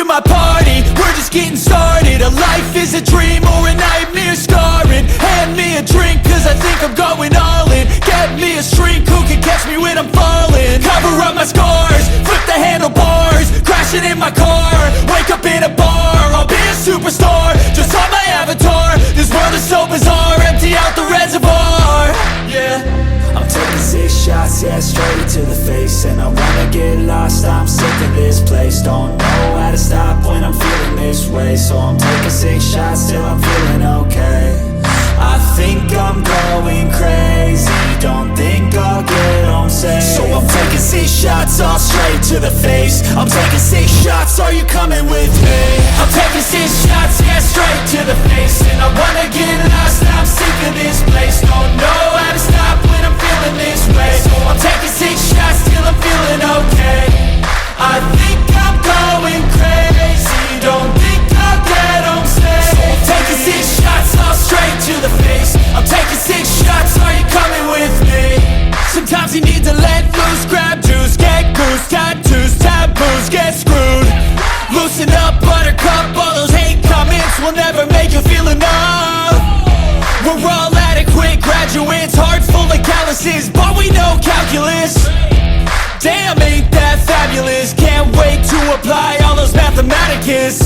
my party, we're just getting started. A life is a dream or a nightmare scarring. Hand me a drink cause I think I'm going all in. Get me a shrink who can catch me when I'm falling. Cover up my scars, flip the handlebars, crashing in my car, wake up in a bar. I'll be a superstar, just on my avatar. This world is so bizarre, empty out the reservoir. Yeah, I'm taking 6 shots, yeah, straight to the face. And I wanna get lost, I'm sick of this place. Don't know how to stop when I'm feeling this way. So I'm taking 6 shots till I'm feeling okay. I think I'm going crazy, don't think I'll get home safe. So I'm taking 6 shots, all straight to the face. I'm taking 6 shots, are you coming with me? I'm taking 6 shots, yeah, straight to the face. And I wanna get lost, I'm sick of this place. Don't know how to stop when I'm feeling this way. So I'm taking 6 shots till I'm feeling okay. I think I'm going crazy, don't think I'll get home safe. So I'm taking 6 shots, all straight to the face. I'm taking 6 shots, are you coming with me? Sometimes you need to let loose, grab juice, get goose, tattoos, taboos, get screwed. Loosen up, buttercup, all those hate comments will never make you feel enough. We're all adequate graduates, hearts full of calluses, but we know calculus. Damn, ain't that fabulous, can't wait to apply all those mathematicus.